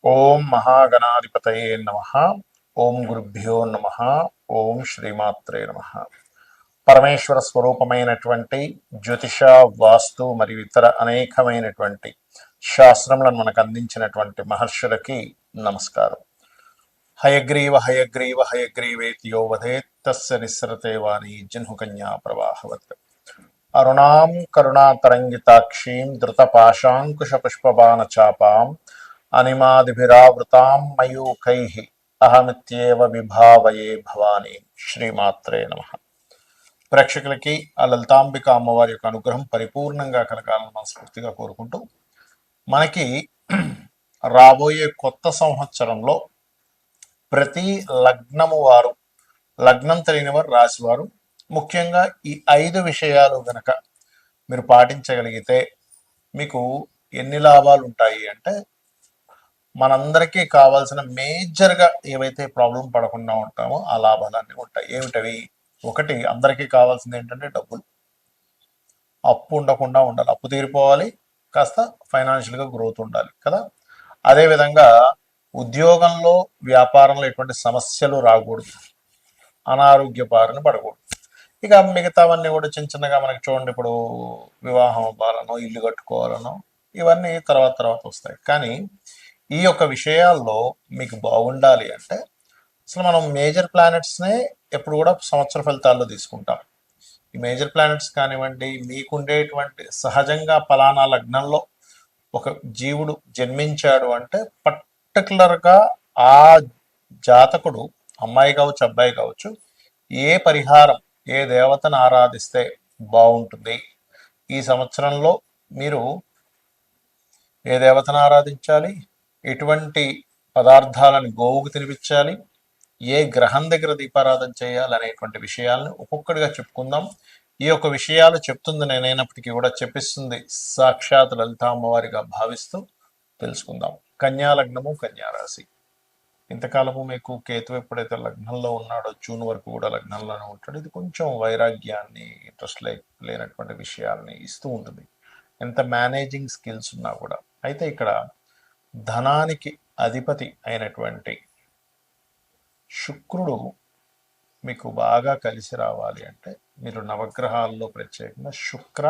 ఓం మహాగణాధిపతయే నమః. ఓం గురుభ్యో నమః. ఓం శ్రీమాత్రే నమః. పరమేశ్వర స్వరూపమైనటువంటి జ్యోతిష, వాస్తు మరియు ఇతర అనేకమైనటువంటి శాస్త్రములను మనకు అందించినటువంటి మహర్షులకి నమస్కారం. హయగ్రీవ హయగ్రీవ హయగ్రీవేతి యో వదేత్ తస్య నిస్సరతే వాణి జహ్నుకన్యా ప్రవాహవత్. అరుణాం కరుణాతరంగితాక్షీం ధృతపాశాంకుశపుష్పబాణచాపాం అనిమాదిభిరావృతాం మయూఖైః అహమిత్యేవ విభావయే భవానీ. శ్రీమాత్రే నమః. ప్రేక్షకులకి ఆ లలితాంబిక అమ్మవారి యొక్క అనుగ్రహం పరిపూర్ణంగా కలగాలని మనస్ఫూర్తిగా కోరుకుంటూ, మనకి రాబోయే కొత్త సంవత్సరంలో ప్రతి లగ్నము వారు, లగ్నం తెలియని వారు, రాశి వారు ముఖ్యంగా ఈ 5 విషయాలు గనక మీరు పాటించగలిగితే మీకు ఎన్ని లాభాలు ఉంటాయి అంటే, మనందరికీ కావాల్సిన మేజర్గా ఏవైతే ప్రాబ్లం పడకుండా ఉంటామో ఆ లాభాలన్నీ ఉంటాయి. ఏమిటవి? ఒకటి, అందరికీ కావాల్సింది ఏంటంటే డబ్బులు. అప్పు ఉండకుండా ఉండాలి, అప్పు తీరిపోవాలి, కాస్త ఫైనాన్షియల్గా గ్రోత్ ఉండాలి కదా. అదేవిధంగా ఉద్యోగంలో, వ్యాపారంలో ఎటువంటి సమస్యలు రాకూడదు, అనారోగ్య బారిన పడకూడదు. ఇక మిగతావన్నీ కూడా చిన్న చిన్నగా మనకి చూడండి, ఇప్పుడు వివాహం అవ్వాలనో, ఇల్లు కట్టుకోవాలనో, ఇవన్నీ తర్వాత తర్వాత వస్తాయి. కానీ ఈ యొక్క విషయాల్లో మీకు బాగుండాలి అంటే అసలు మనం మేజర్ ప్లానెట్స్నే ఎప్పుడు కూడా సంవత్సర ఫలితాల్లో తీసుకుంటాం. ఈ మేజర్ ప్లానెట్స్ కానివ్వండి, మీకుండేటువంటి సహజంగా పలానా లగ్నంలో ఒక జీవుడు జన్మించాడు అంటే పర్టికులర్గా ఆ జాతకుడు, అమ్మాయి కావచ్చు అబ్బాయి కావచ్చు, ఏ పరిహారం, ఏ దేవతను ఆరాధిస్తే బాగుంటుంది, ఈ సంవత్సరంలో మీరు ఏ దేవతను ఆరాధించాలి, ఎటువంటి పదార్థాలను గోవుకు తినిపించాలి, ఏ గ్రహం దగ్గర దీపారాధన చేయాలి అనేటువంటి విషయాలను ఒక్కొక్కటిగా చెప్పుకుందాం. ఈ యొక్క విషయాలు చెప్తుంది నేనైనప్పటికీ కూడా చెప్పిస్తుంది సాక్షాత్ లలిత అమ్మవారిగా భావిస్తూ తెలుసుకుందాం. కన్యా లగ్నము, కన్యా రాశి. ఇంతకాలము మీకు కేతు ఎప్పుడైతే లగ్నంలో ఉన్నాడో జూన్ వరకు కూడా లగ్నంలోనే ఉంటాడు. ఇది కొంచెం వైరాగ్యాన్ని, ఇంట్రెస్ట్ లేనటువంటి విషయాల్ని ఇస్తూ ఉంటుంది, ఎంత మేనేజింగ్ స్కిల్స్ ఉన్నా కూడా. అయితే ఇక్కడ ధనానికి అధిపతి అయినటువంటి శుక్రుడు మీకు బాగా కలిసి రావాలి అంటే మీరు నవగ్రహాల్లో ప్రత్యేకంగా శుక్ర,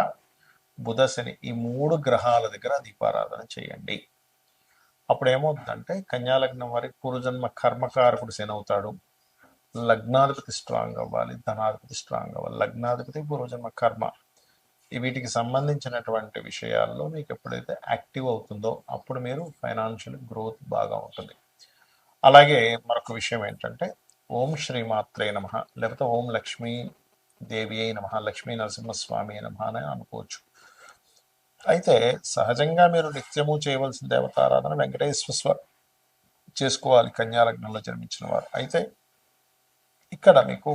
బుధ, శని ఈ 3 గ్రహాల దగ్గర దీపారాధన చేయండి. అప్పుడు ఏమవుతుందంటే కన్యాలగ్నం వారికి పూర్వజన్మ కర్మకారకుడు శని అవుతాడు. లగ్నాధిపతి స్ట్రాంగ్ అవ్వాలి, ధనాధిపతి స్ట్రాంగ్ అవ్వాలి. లగ్నాధిపతి పూర్వజన్మ కర్మ, వీటికి సంబంధించినటువంటి విషయాల్లో మీకు ఎప్పుడైతే యాక్టివ్ అవుతుందో అప్పుడు మీరు ఫైనాన్షియల్ గ్రోత్ బాగా ఉంటుంది. అలాగే మరొక విషయం ఏంటంటే ఓం శ్రీమాత్రే నమః, లేకపోతే ఓం లక్ష్మీ దేవి అయి నమః, లక్ష్మీ నరసింహస్వామి అయి నమః అని అనుకోవచ్చు. అయితే సహజంగా మీరు నిత్యము చేయవలసిన దేవతారాధన వెంకటేశ్వర స్వామి చేసుకోవాలి కన్యా లగ్నంలో జన్మించిన వారు. అయితే ఇక్కడ మీకు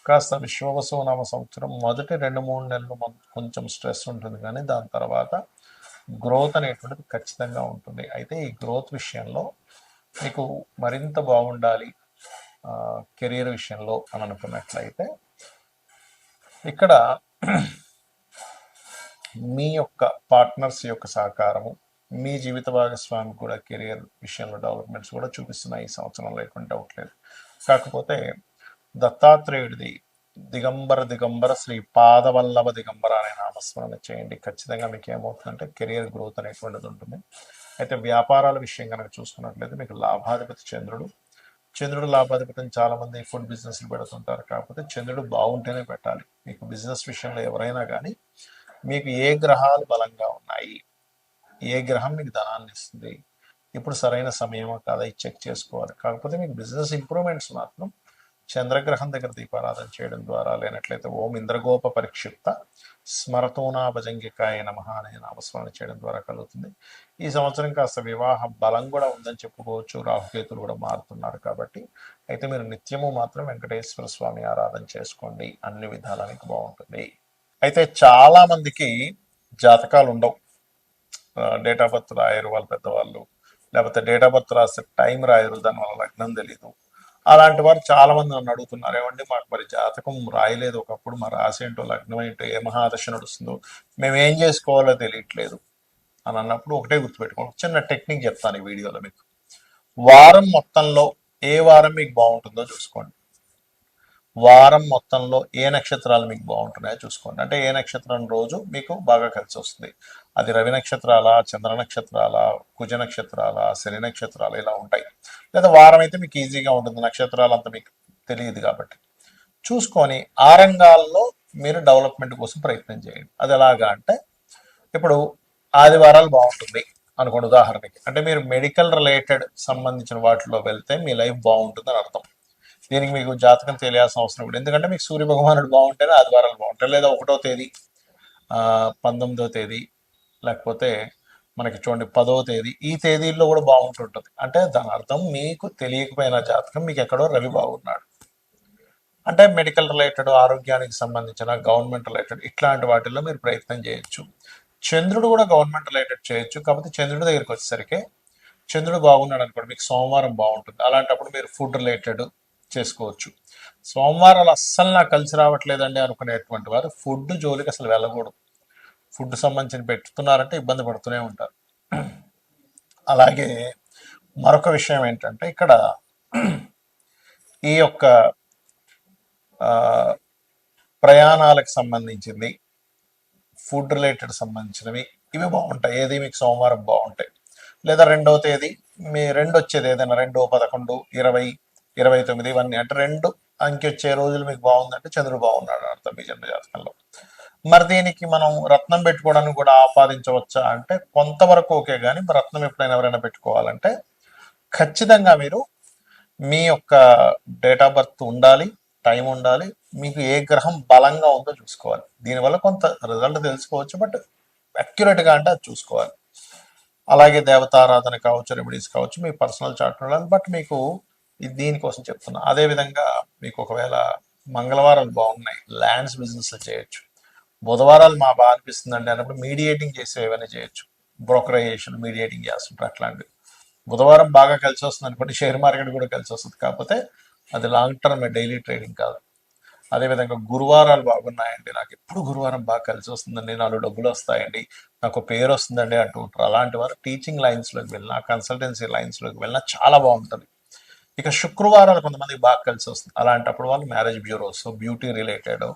కాస్త విశ్వవసునామ సంవత్సరం మొదటి 2-3 నెలలు కొంచెం స్ట్రెస్ ఉంటుంది, కానీ దాని తర్వాత గ్రోత్ అనేటువంటిది ఖచ్చితంగా ఉంటుంది. అయితే ఈ గ్రోత్ విషయంలో మీకు మరింత బాగుండాలి కెరీర్ విషయంలో అని అనుకున్నట్లయితే ఇక్కడ మీ యొక్క పార్ట్నర్స్ యొక్క సహకారము, మీ జీవిత భాగస్వామి కూడా కెరియర్ విషయంలో డెవలప్మెంట్స్ కూడా చూపిస్తున్నాయి ఈ సంవత్సరంలో, ఎటువంటి డౌట్ లేదు. కాకపోతే దత్తాత్రేయుడిది దిగంబర దిగంబర శ్రీ పాదవల్లభ దిగంబర అనే నామస్మరణ చేయండి. ఖచ్చితంగా మీకు ఏమవుతుందంటే కెరియర్ గ్రోత్ అనేటువంటిది ఉంటుంది. అయితే వ్యాపారాల విషయం కనుక చూసుకున్నట్లయితే మీకు లాభాధిపతి చంద్రుడు లాభాధిపతిని చాలామంది ఫుడ్ బిజినెస్లు పెడుతుంటారు. కాకపోతే చంద్రుడు బాగుంటేనే పెట్టాలి. మీకు బిజినెస్ విషయంలో ఎవరైనా కానీ మీకు ఏ గ్రహాలు బలంగా ఉన్నాయి, ఏ గ్రహం మీకు ధనాన్ని ఇస్తుంది, ఇప్పుడు సరైన సమయమో కాదా ఇది చెక్ చేసుకోవాలి. కాకపోతే మీకు బిజినెస్ ఇంప్రూవ్మెంట్స్ మాత్రం చంద్రగ్రహం దగ్గర దీపారాధన చేయడం ద్వారా, లేనట్లయితే ఓం ఇంద్రగోప పరిక్షిప్త స్మరతోనా భజంగికాయ నమః అనే నామస్మరణ చేయడం ద్వారా కలుగుతుంది. ఈ సంవత్సరం కాస్త వివాహ బలం కూడా ఉందని చెప్పుకోవచ్చు. రాహుకేతులు కూడా మారుతున్నారు కాబట్టి అయితే మీరు నిత్యము మాత్రం వెంకటేశ్వర స్వామి ఆరాధన చేసుకోండి, అన్ని విధాలానికి బాగుంటుంది. అయితే చాలా మందికి జాతకాలు ఉండవు, డేట్ ఆఫ్ బర్త్ రాయరు వాళ్ళ పెద్దవాళ్ళు, లేకపోతే డేట్ ఆఫ్ బర్త్ రాస్తే టైం రాయరు, దానివల్ల లగ్నం తెలీదు. అలాంటి వారు చాలా మంది నన్ను అడుగుతున్నారు, ఏమండి మాకు మరి జాతకం రాయలేదు ఒకప్పుడు, మా రాశి ఏంటో లగ్నం ఏంటో ఏ మహాదశ నడుస్తుందో మేము ఏం చేసుకోవాలో తెలియట్లేదు అని అన్నప్పుడు ఒకటే గుర్తుపెట్టుకోండి, చిన్న టెక్నిక్ చెప్తాను ఈ వీడియోలో మీకు. వారం మొత్తంలో ఏ వారం మీకు బాగుంటుందో చూసుకోండి. వారం మొత్తంలో ఏ నక్షత్రాలు మీకు బాగుంటున్నాయో చూసుకోండి. అంటే ఏ నక్షత్రం రోజు మీకు బాగా కలిసి వస్తుంది. అది రవి నక్షత్రాల, చంద్ర నక్షత్రాల, కుజ నక్షత్రాల, శని నక్షత్రాలు ఇలా ఉంటాయి. లేదా వారం అయితే మీకు ఈజీగా ఉంటుంది, నక్షత్రాలు అంతా మీకు తెలియదు కాబట్టి. చూసుకొని ఆ రంగాల్లో మీరు డెవలప్మెంట్ కోసం ప్రయత్నం చేయండి. అది ఎలాగా అంటే, ఇప్పుడు ఆదివారాలు బాగుంటుంది అనుకోండి ఉదాహరణకి. అంటే మీరు మెడికల్ రిలేటెడ్ సంబంధించిన వాటిలో వెళ్తే మీ లైఫ్ బాగుంటుంది అని అర్థం. దీనికి మీకు జాతకం తెలియాల్సిన అవసరం లేదు, ఎందుకంటే మీకు సూర్య భగవానుడు బాగుంటేనే ఆదివారాలు బాగుంటాయి. లేదా 1వ తేదీ, 19వ తేదీ, లేకపోతే మనకి చూడండి 10వ తేదీ, ఈ తేదీల్లో కూడా బాగుంటుంటుంది. అంటే దాని అర్థం మీకు తెలియకపోయిన జాతకం మీకు ఎక్కడో రవి బాగున్నాడు. అంటే మెడికల్ రిలేటెడ్, ఆరోగ్యానికి సంబంధించిన, గవర్నమెంట్ రిలేటెడ్ ఇట్లాంటి వాటిల్లో మీరు ప్రయత్నం చేయొచ్చు. చంద్రుడు కూడా గవర్నమెంట్ రిలేటెడ్ చేయొచ్చు. కాకపోతే చంద్రుడి దగ్గరికి వచ్చేసరికి చంద్రుడు బాగున్నాడు అనుకోండి, మీకు సోమవారం బాగుంటుంది. అలాంటప్పుడు మీరు ఫుడ్ రిలేటెడ్ చేసుకోవచ్చు. సోమవారాలు అస్సలు నాకు కలిసి రావట్లేదండి అనుకునేటువంటి వారు ఫుడ్ జోలికి అసలు వెళ్ళకూడదు. ఫుడ్ సంబంధించిన పెట్టుతున్నారంటే ఇబ్బంది పడుతూనే ఉంటారు. అలాగే మరొక విషయం ఏంటంటే, ఇక్కడ ఈ యొక్క ప్రయాణాలకు సంబంధించింది, ఫుడ్ రిలేటెడ్ సంబంధించినవి ఇవి బాగుంటాయి. ఏది మీకు సోమవారం బాగుంటాయి. లేదా 2వ తేదీ, మీ 2 వచ్చేది ఏదైనా 2, 11, 20, 29 ఇవన్నీ అంటే 2 అంకె వచ్చే రోజులు మీకు బాగుందంటే చంద్రుడు బాగున్నాడు అర్థం మీ జన్మ జాతకంలో. మరి దీనికి మనం రత్నం పెట్టుకోవడానికి కూడా ఆపాదించవచ్చా అంటే కొంతవరకు ఓకే, కానీ రత్నం ఎప్పుడైనా ఎవరైనా పెట్టుకోవాలంటే ఖచ్చితంగా మీరు మీ యొక్క డేట్ ఆఫ్ బర్త్ ఉండాలి, టైం ఉండాలి, మీకు ఏ గ్రహం బలంగా ఉందో చూసుకోవాలి. దీనివల్ల కొంత రిజల్ట్ తెలుసుకోవచ్చు, బట్ అక్యురేట్గా అంటే అది చూసుకోవాలి. అలాగే దేవతారాధన కావచ్చు, రెమెడీస్ కావచ్చు, మీ పర్సనల్ చార్ట్ ఉండాలి. బట్ మీకు దీనికోసం చెప్తున్నా. అదేవిధంగా మీకు ఒకవేళ మంగళవారాలు బాగున్నాయి, ల్యాండ్స్ బిజినెస్ చేయొచ్చు. బుధవారాలు మా బాగా అనిపిస్తుందండి అన్నప్పుడు మీడియేటింగ్ చేసి ఏమైనా చేయొచ్చు. బ్రోకరైజేషన్, మీడియేటింగ్ చేస్తుంటారు అట్లాంటివి. బుధవారం బాగా కలిసి వస్తుంది అనుకోండి, షేర్ మార్కెట్ కూడా కలిసి వస్తుంది. కాకపోతే అది లాంగ్ టర్మ్, డైలీ ట్రేడింగ్ కాదు. అదేవిధంగా గురువారాలు బాగున్నాయండి, నాకు ఎప్పుడు గురువారం బాగా కలిసి వస్తుందండి, నాలుగు డబ్బులు వస్తాయండి, నాకు పేరు వస్తుందండి అంటూ ఉంటారు. అలాంటి వారు టీచింగ్ లైన్స్లోకి వెళ్ళినా, కన్సల్టెన్సీ లైన్స్లోకి వెళ్ళినా చాలా బాగుంటుంది. ఇక శుక్రవారాలు కొంతమందికి బాగా కలిసి వస్తుంది. అలాంటప్పుడు వాళ్ళు మ్యారేజ్ బ్యూరోస్, బ్యూటీ రిలేటెడ్,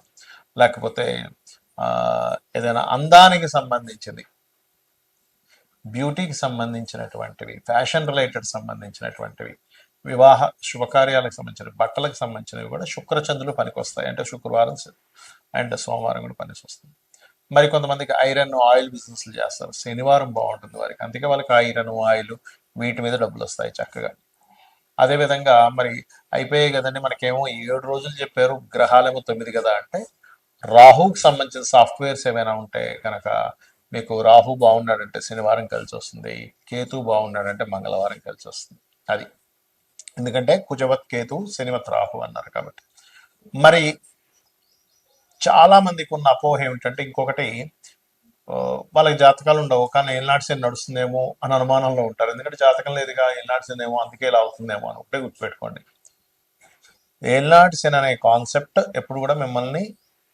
లేకపోతే ఏదైనా అందానికి సంబంధించింది, బ్యూటీకి సంబంధించినటువంటివి, ఫ్యాషన్ రిలేటెడ్ సంబంధించినటువంటివి, వివాహ శుభకార్యాలకు సంబంధించిన, బట్టలకు సంబంధించినవి కూడా శుక్రచంద్రులు పనికొస్తాయి. అంటే శుక్రవారం అండ్ సోమవారం కూడా పనికి వస్తుంది. మరి కొంతమందికి ఐరన్ ఆయిల్ బిజినెస్లు చేస్తారు, శనివారం బాగుంటుంది వారికి. అందుకే వాళ్ళకి ఐరన్ ఆయిల్ వీటి మీద డబ్బులు వస్తాయి చక్కగా. అదేవిధంగా మరి అయిపోయాయి కదండి, మనకేమో 7 రోజులు చెప్పారు, గ్రహాలేమో 9 కదా అంటే రాహుకి సంబంధించిన సాఫ్ట్వేర్స్ ఏమైనా ఉంటే కనుక మీకు రాహు బాగున్నాడంటే శనివారం కలిసి వస్తుంది, కేతు బాగున్నాడంటే మంగళవారం కలిసి వస్తుంది. అది ఎందుకంటే కుజవత్ కేతు, శనివత్ రాహు అన్నారు కాబట్టి. మరి చాలా మందికి ఉన్న అపోహ ఏమిటంటే ఇంకొకటి, వాళ్ళకి జాతకాలు ఉండవు కానీ ఏళ్ళనాటి శని నడుస్తుందేమో అని అనుమానంలో ఉంటారు. ఎందుకంటే జాతకం లేదుగా, ఏళ్ళనాటి శని ఏమో అందుకే ఇలా అవుతుందేమో అని ఒకటే గుర్తుపెట్టుకోండి. ఏళ్ళనాటి శని అనే కాన్సెప్ట్ ఎప్పుడు కూడా మిమ్మల్ని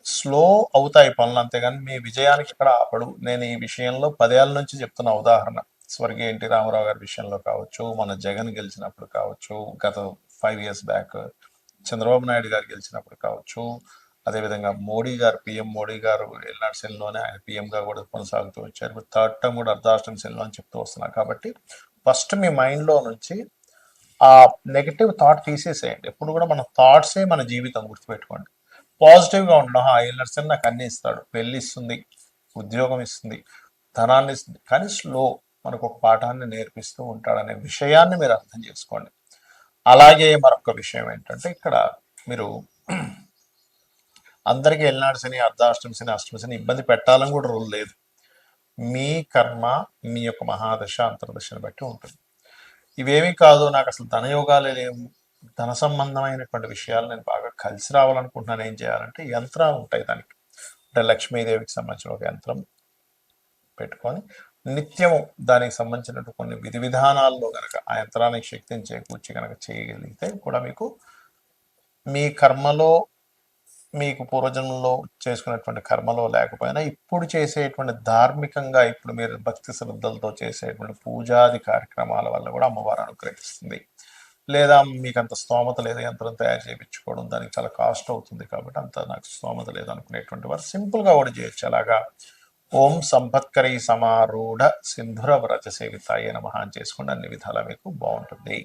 స్లో అవుతాయి పనులు, అంతేగాని మీ విజయానికి ఇక్కడ ఆపడు. నేను ఈ విషయంలో 10 ఏళ్ళ నుంచి చెప్తున్న ఉదాహరణ, స్వర్గీయ ఎన్టీ రామారావు గారి విషయంలో కావచ్చు, మన జగన్ గెలిచినప్పుడు కావచ్చు, గత 5 years బ్యాక్ చంద్రబాబు నాయుడు గారు గెలిచినప్పుడు కావచ్చు, అదేవిధంగా మోడీ గారు, పిఎం మోడీ గారు ఏళ్ళనాటి శనిలోనే ఆయన పిఎంగా కూడా కొనసాగుతూ వచ్చారు. ఇప్పుడు 3rd term కూడా అర్ధాష్టమి శనిలో అని చెప్తూ వస్తున్నారు. కాబట్టి ఫస్ట్ మీ మైండ్లో నుంచి ఆ నెగటివ్ థాట్ తీసేసేయండి. ఎప్పుడు కూడా మన థాట్సే మన జీవితం, గుర్తుపెట్టుకోండి. పాజిటివ్గా ఉండడం, ఏళ్ళనాటి శని నాకు అన్ని ఇస్తాడు, పెళ్ళి ఇస్తుంది, ఉద్యోగం ఇస్తుంది, ధనాన్ని ఇస్తుంది, కానీ స్లో మనకు ఒక పాఠాన్ని నేర్పిస్తూ ఉంటాడనే విషయాన్ని మీరు అర్థం చేసుకోండి. అలాగే మరొక విషయం ఏంటంటే, ఇక్కడ మీరు అందరికీ ఏళ్ళనాటి శని, అర్ధాష్టమి శని, అష్టమి శని ఇబ్బంది పెట్టాలని కూడా రూల్ లేదు. మీ కర్మ మీ యొక్క మహాదశ అంతర్దశని బట్టి ఉంటుంది. ఇవేమీ కాదు, నాకు అసలు ధనయోగాలే లేవు, ధన సంబంధమైనటువంటి విషయాలు నేను బాగా కలిసి రావాలనుకుంటున్నాను, ఏం చేయాలంటే యంత్రాలు ఉంటాయి దానికి. అంటే లక్ష్మీదేవికి సంబంధించిన ఒక యంత్రం పెట్టుకొని నిత్యము దానికి సంబంధించినట్టు కొన్ని విధి విధానాల్లో కనుక ఆ యంత్రానికి శక్తిని చేకూర్చి కనుక చేయగలిగితే కూడా మీకు మీ కర్మలో మీకు పూర్వజన్మలో చేసుకున్నటువంటి కర్మలో లేకపోయినా ఇప్పుడు చేసేటువంటి ధార్మికంగా ఇప్పుడు మీరు భక్తి శ్రద్ధలతో చేసేటువంటి పూజాది కార్యక్రమాల వల్ల కూడా అమ్మవారు అనుగ్రహిస్తుంది. లేదా మీకు అంత స్తోమత లేదు, యంత్రం తయారు చేయించుకోవడం దానికి చాలా కాస్ట్ అవుతుంది కాబట్టి అంత నాకు స్తోమత లేదు అనుకునేటువంటి వారు సింపుల్గా కూడా చేయొచ్చు. అలాగా ఓం సంపత్కరీ సమారూఢ సింధుర వ్రజ సేవితాయ నమః అని చేసుకోండి, అన్ని విధాలా మీకు బాగుంటుంది.